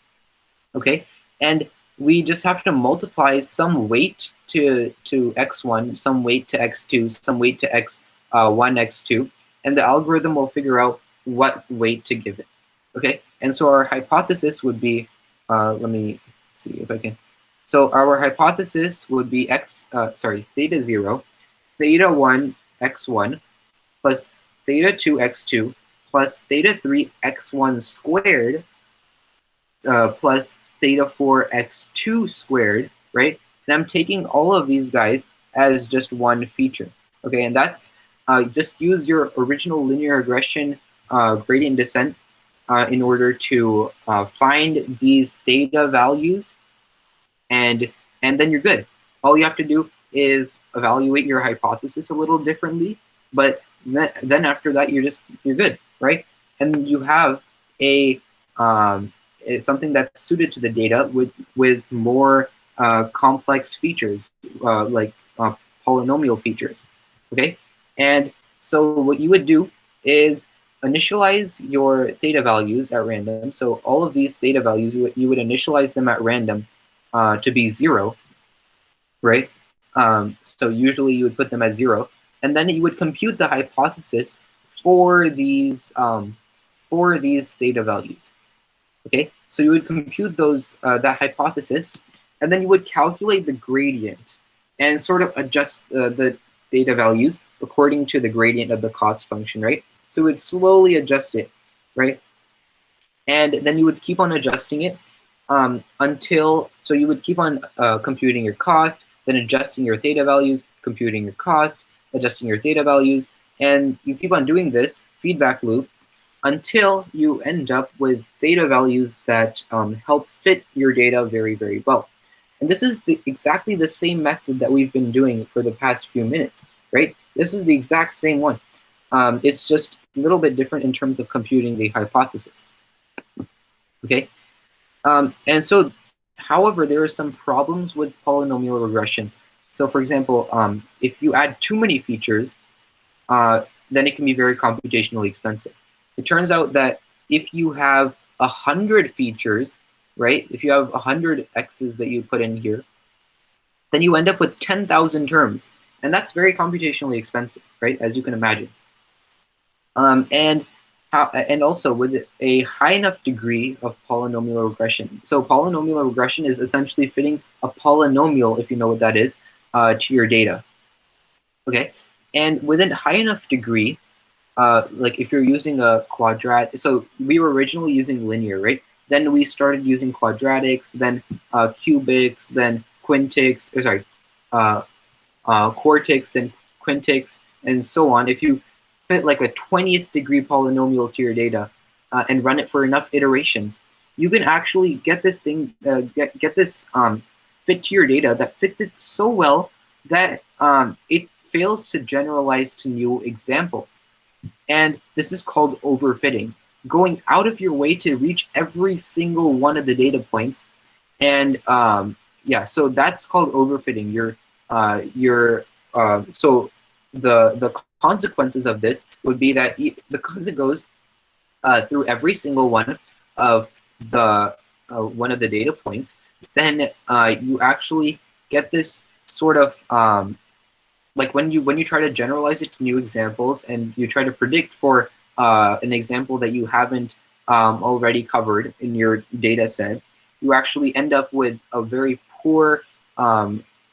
okay? And we just have to multiply some weight to x1, some weight to x2, some weight to x1, x2, and the algorithm will figure out what weight to give it. Okay, and so our hypothesis would be, let me see if I can. So our hypothesis would be theta 0, theta 1 x1 plus theta 2 x2 plus theta 3 x1 squared plus theta 4 x2 squared, right? And I'm taking all of these guys as just one feature, okay? And that's just use your original linear regression gradient descent in order to find these theta values, and then you're good. All you have to do is evaluate your hypothesis a little differently, but then after that you're good, right? And you have a something that's suited to the data with more complex features, like polynomial features, okay? And so what you would do is initialize your theta values at random. So all of these theta values, you would initialize them at random to be 0, right? So usually you would put them at 0, and then you would compute the hypothesis for these theta values. Okay, so you would compute those that hypothesis, and then you would calculate the gradient and sort of adjust the theta values according to the gradient of the cost function, right? So it would slowly adjust it, right? And then you would keep on adjusting it so you would keep on computing your cost, then adjusting your theta values, computing your cost, adjusting your theta values, and you keep on doing this feedback loop until you end up with theta values that help fit your data very, very well. And this is exactly the same method that we've been doing for the past few minutes, right? This is the exact same one. It's just a little bit different in terms of computing the hypothesis, okay? And so, however, there are some problems with polynomial regression. So for example, if you add too many features, then it can be very computationally expensive. It turns out that if you have 100 features, right, if you have 100 x's that you put in here, then you end up with 10,000 terms. And that's very computationally expensive, right? As you can imagine. And also with a high enough degree of polynomial regression. So polynomial regression is essentially fitting a polynomial, if you know what that is, to your data. Okay, and within high enough degree, like if you're using a quadratic, so we were originally using linear, right? Then we started using quadratics, then cubics, then quintics, uh, quartics, then quintics, and so on. If you fit like a 20th degree polynomial to your data and run it for enough iterations, you can actually get this thing, get this fit to your data that fits it so well that it fails to generalize to new examples. And this is called overfitting, going out of your way to reach every single one of the data points. And yeah, so that's called overfitting. So the consequences of this would be that because it goes through every single of the one of the data points, then you actually get this sort of like when you try to generalize it to new examples and you try to predict for an example that you haven't already covered in your data set, you actually end up with a very poor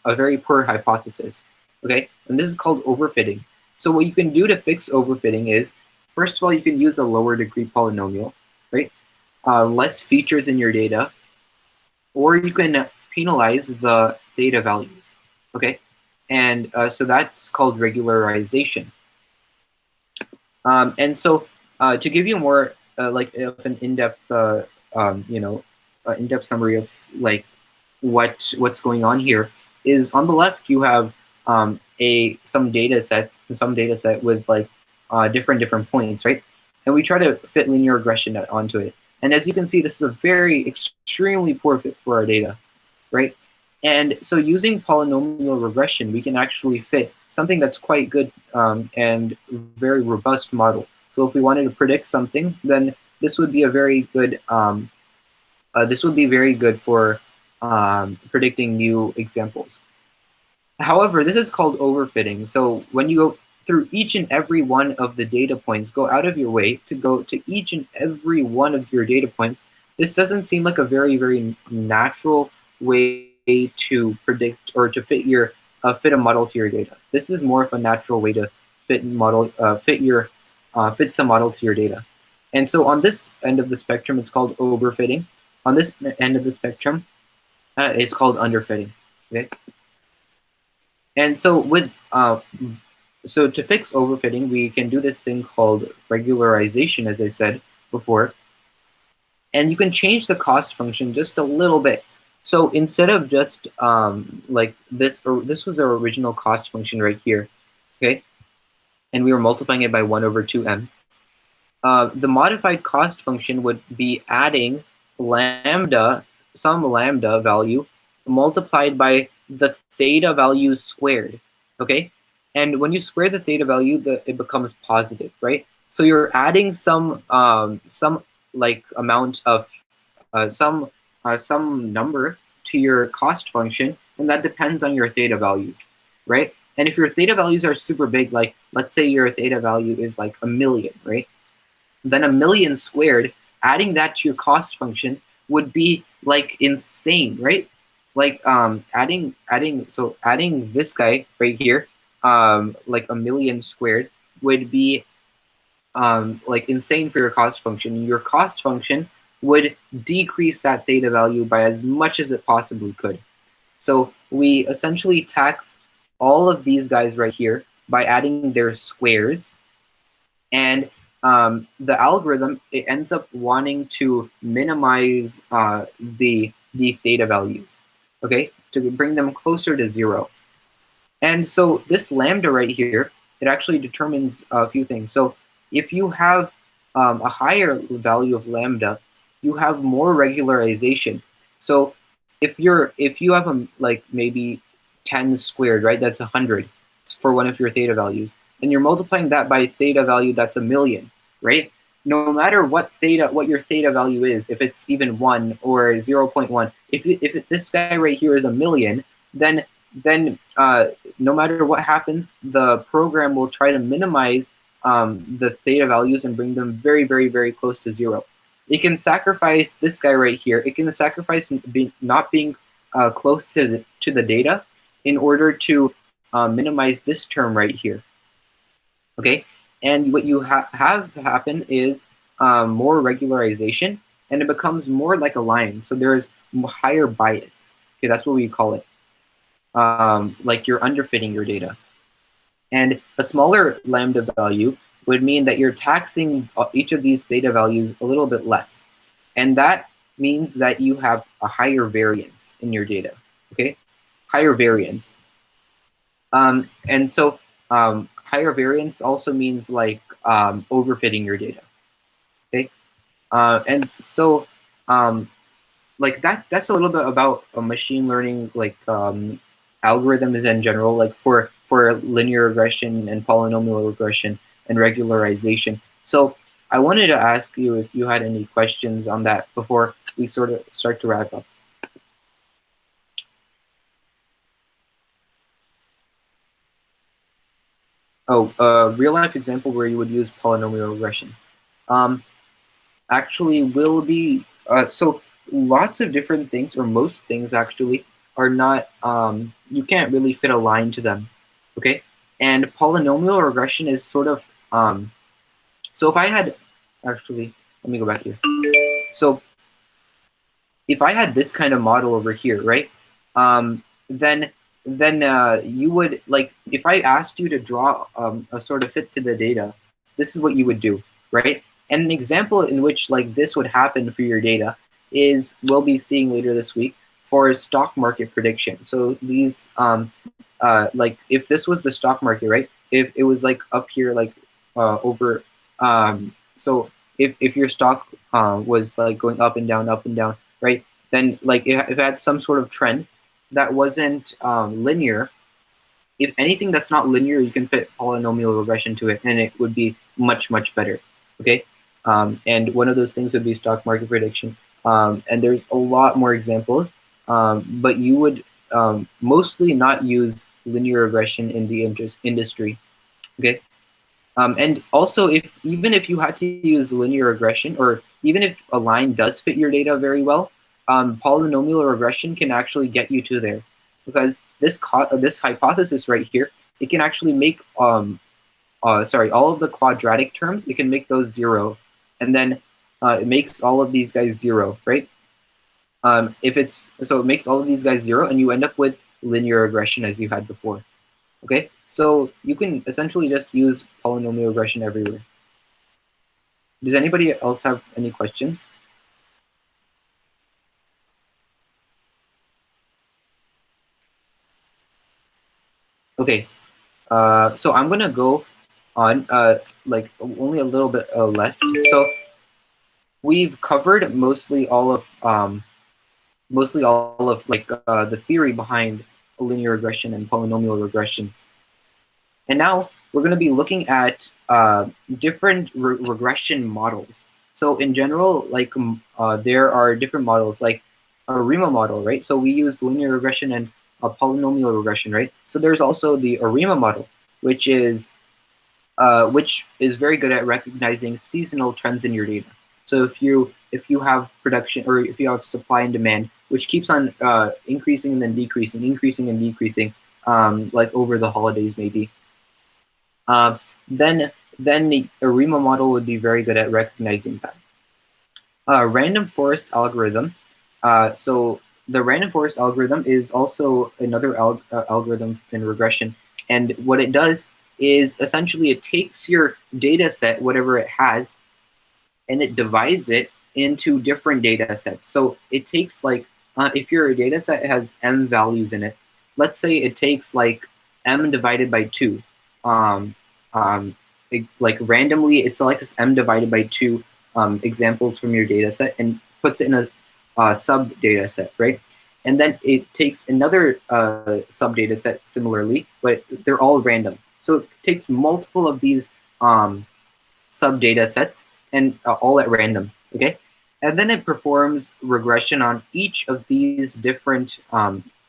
hypothesis. Okay, and this is called overfitting. So what you can do to fix overfitting is, first of all, you can use a lower degree polynomial, right? Less features in your data, or you can penalize the theta values. Okay, and so that's called regularization. And so to give you more like of an in-depth, in-depth summary of like what's going on here is on the left you have some data set with like different points, right? And we try to fit linear regression onto it. And as you can see, this is a very extremely poor fit for our data, right? And so using polynomial regression, we can actually fit something that's quite good and very robust model. So if we wanted to predict something, then this would be a very good for predicting new examples. However, this is called overfitting. So when you go through each and every one of the data points, go out of your way to go to each and every one of your data points, this doesn't seem like a very natural way to predict or to fit your fit a model to your data. This is more of a natural way to fit some model to your data. And so on this end of the spectrum, it's called overfitting. On this end of the spectrum, it's called underfitting. Okay. And so so to fix overfitting, we can do this thing called regularization, as I said before. And you can change the cost function just a little bit. So instead of just like this, or this was our original cost function right here, okay? And we were multiplying it by 1 over 2m. The modified cost function would be adding some lambda value multiplied by the theta value squared, okay? And when you square the theta value, it becomes positive, right? So you're adding some like amount of some number to your cost function, and that depends on your theta values, right? And if your theta values are super big, like let's say your theta value is like 1,000,000, right? Then 1,000,000 squared, adding that to your cost function would be like insane, right? Like adding this guy right here, like 1,000,000 squared would be like insane for your cost function. Your cost function would decrease that theta value by as much as it possibly could. So we essentially tax all of these guys right here by adding their squares, and the algorithm, it ends up wanting to minimize the theta values, okay, to bring them closer to 0. And so this lambda right here, it actually determines a few things. So if you have a higher value of lambda, you have more regularization. So if you have like maybe 10 squared, right? That's 100 for one of your theta values, and you're multiplying that by theta value that's 1,000,000, right? No matter what your theta value is, if it's even 1 or 0.1, if this guy right here is 1,000,000, then then no matter what happens, the program will try to minimize the theta values and bring them very, very, very close to 0. It can sacrifice this guy right here. It can sacrifice not being close to the data in order to minimize this term right here. Okay, and what you have happen is more regularization, and it becomes more like a line. So there is higher bias. Okay, that's what we call it. Like you're underfitting your data. And a smaller lambda value would mean that you're taxing each of these theta values a little bit less. And that means that you have a higher variance in your data, okay? Higher variance. And so higher variance also means like overfitting your data, okay? And so like that's a little bit about machine learning, like algorithms in general, like for linear regression and polynomial regression and regularization. So I wanted to ask you if you had any questions on that before we sort of start to wrap up. Oh, real life example where you would use polynomial regression. Actually will be, so lots of different things, or most things actually, are not, you can't really fit a line to them, okay? And polynomial regression is sort of, so if I had, actually, let me go back here. So if I had this kind of model over here, right, then you would, like, if I asked you to draw a sort of fit to the data, this is what you would do, right? And an example in which like this would happen for your data is we'll be seeing later this week for stock market prediction. So these, like if this was the stock market, right? If it was like up here, like over, so if your stock was like going up and down, right? Then like if it had some sort of trend that wasn't linear, if anything that's not linear, you can fit polynomial regression to it, and it would be much, much better, okay? And one of those things would be stock market prediction. And there's a lot more examples, but you would mostly not use linear regression in the industry, okay? And also, even if you had to use linear regression, or even if a line does fit your data very well, polynomial regression can actually get you to there, because this hypothesis right here, it can actually make sorry, all of the quadratic terms, it can make those 0, and then it makes all of these guys 0, right? If it's so, it makes all of these guys 0, and you end up with linear regression as you had before. Okay, so you can essentially just use polynomial regression everywhere. Does anybody else have any questions? Okay, so I'm gonna go on like only a little bit left. So we've covered mostly all of like the theory behind linear regression and polynomial regression. And now we're going to be looking at different regression models. So in general, like there are different models, like a REMA model, right? So we use linear regression and polynomial regression, right? So there's also the ARIMA model, which is very good at recognizing seasonal trends in your data. So if you have production, or if you have supply and demand, which keeps on increasing and then decreasing, like over the holidays maybe, then the ARIMA model would be very good at recognizing that. Random forest algorithm. So the random forest algorithm is also another algorithm in regression, and what it does is essentially it takes your data set, whatever it has, and it divides it into different data sets. So it takes like, if your data set has m values in it, let's say it takes like m divided by 2. Like randomly, it selects m divided by 2 examples from your data set and puts it in a sub data set, right? And then it takes another sub data set similarly, but they're all random. So it takes multiple of these sub data sets and all at random, okay? And then it performs regression on each of these different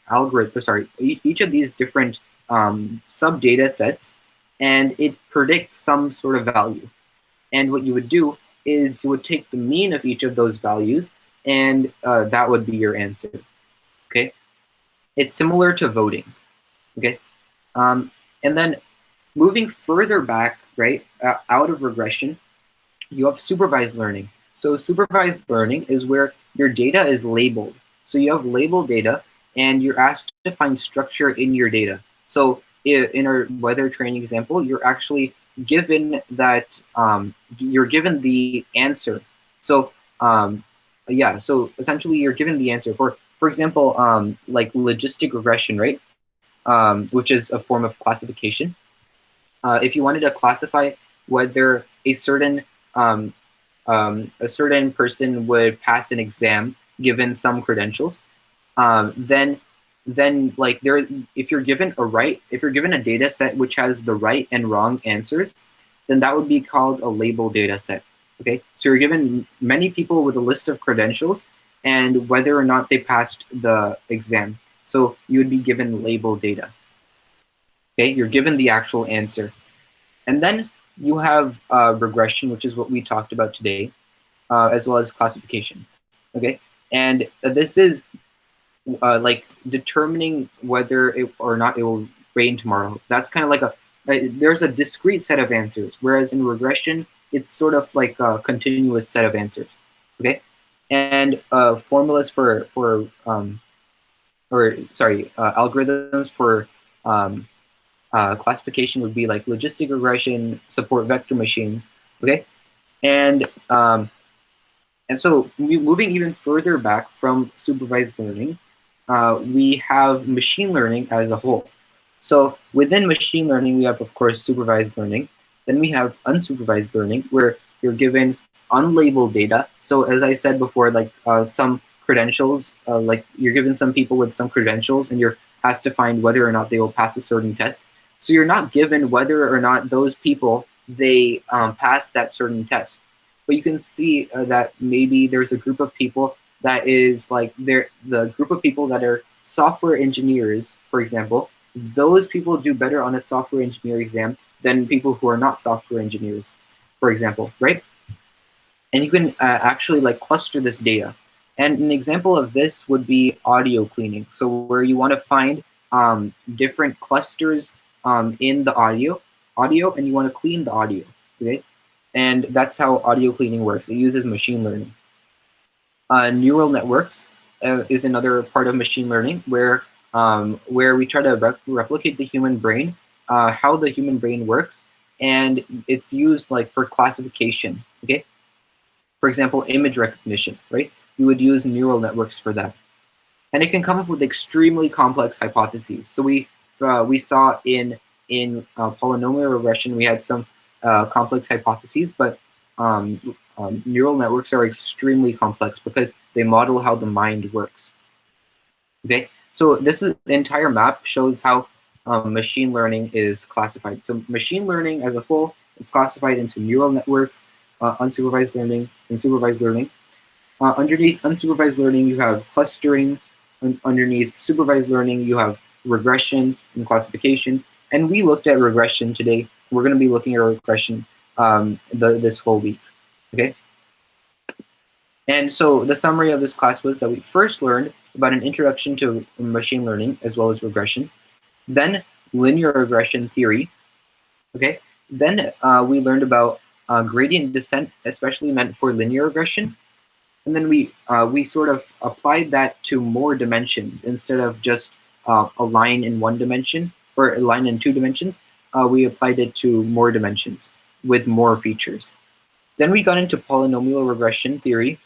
algorithm, sorry, each of these different sub data sets, and it predicts some sort of value. And what you would do is you would take the mean of each of those values, and that would be your answer. Okay, it's similar to voting. Okay, and then moving further back, right, out of regression, you have supervised learning. So supervised learning is where your data is labeled. So you have labeled data, and you're asked to find structure in your data. So in our weather training example, you're actually given that you're given the answer. So yeah, so essentially you're given the answer for example, like logistic regression, right? Which is a form of classification. If you wanted to classify whether um, a certain person would pass an exam given some credentials, then like if you're given a data set which has the right and wrong answers, then that would be called a label data set. Okay, so you're given many people with a list of credentials and whether or not they passed the exam. So you would be given label data. Okay, you're given the actual answer. And then you have regression, which is what we talked about today, as well as classification. Okay, and this is like determining whether it or not it will rain tomorrow. That's kind of like there's a discrete set of answers, whereas in regression, it's sort of like a continuous set of answers. Okay, and formulas algorithms for classification would be like logistic regression, support vector machines. Okay, and so moving even further back from supervised learning, we have machine learning as a whole. So within machine learning, we have, of course, supervised learning. Then we have unsupervised learning, where you're given unlabeled data. So as I said before, like some credentials, like you're given some people with some credentials, and you're asked to find whether or not they will pass a certain test. So you're not given whether or not those people, they passed that certain test. But you can see that maybe there's a group of people that is like the group of people that are software engineers, for example. Those people do better on a software engineer exam than people who are not software engineers, for example, right? And you can actually like cluster this data. And an example of this would be audio cleaning. So where you want to find different clusters in the audio, and you want to clean the audio, okay? And that's how audio cleaning works. It uses machine learning. Neural networks is another part of machine learning where we try to replicate the human brain, how the human brain works, and it's used like for classification. Okay, for example, image recognition, right? You would use neural networks for that, and it can come up with extremely complex hypotheses. So we saw in polynomial regression we had some complex hypotheses, but neural networks are extremely complex because they model how the mind works. Okay, so this is the entire map shows how machine learning is classified. So machine learning as a whole is classified into neural networks, unsupervised learning, and supervised learning. Underneath unsupervised learning, you have clustering. Underneath supervised learning, you have regression and classification. And we looked at regression today. We're going to be looking at regression this whole week. Okay. And so the summary of this class was that we first learned about an introduction to machine learning as well as regression, then linear regression theory. Okay. Then we learned about gradient descent, especially meant for linear regression. And then we sort of applied that to more dimensions instead of just a line in one dimension or a line in two dimensions. We applied it to more dimensions with more features. Then we got into polynomial regression theory,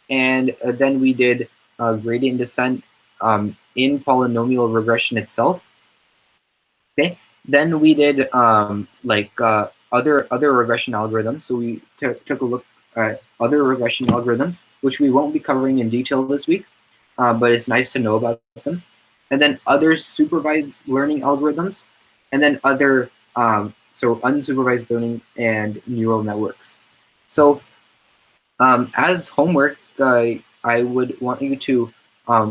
and then we did gradient descent in polynomial regression itself. Okay. Then we did other regression algorithms. So we took a look at other regression algorithms, which we won't be covering in detail this week, but it's nice to know about them. And then other supervised learning algorithms, and then other so unsupervised learning and neural networks. So as homework, I would want you to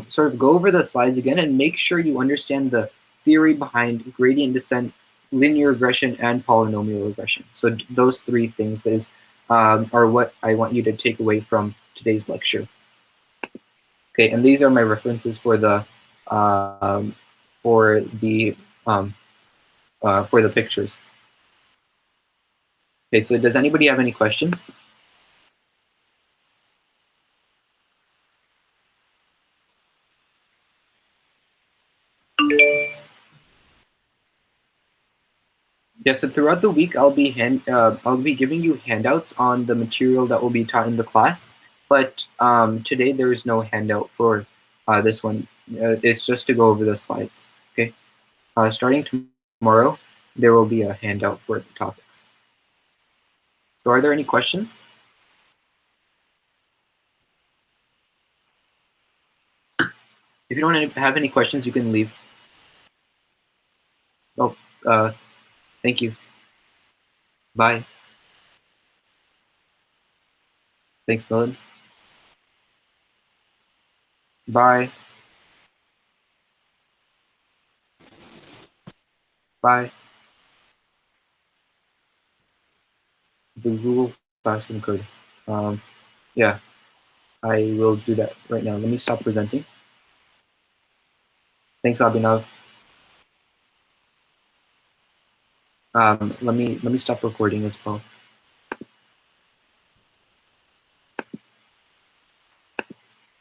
sort of go over the slides again and make sure you understand the theory behind gradient descent, linear regression, and polynomial regression. So those three things are what I want you to take away from today's lecture. Okay, and these are my references for the um, for the pictures. Okay, so does anybody have any questions? Yes, so throughout the week, I'll be giving you handouts on the material that will be taught in the class. But today there is no handout for this one. It's just to go over the slides. Okay. Starting tomorrow, there will be a handout for the topics. So, are there any questions? If you don't have any questions, you can leave. Oh, thank you. Bye. Thanks, Millen. Bye. Bye. The Google Classroom code. Yeah, I will do that right now. Let me stop presenting. Thanks, Abhinav. Let me stop recording as well.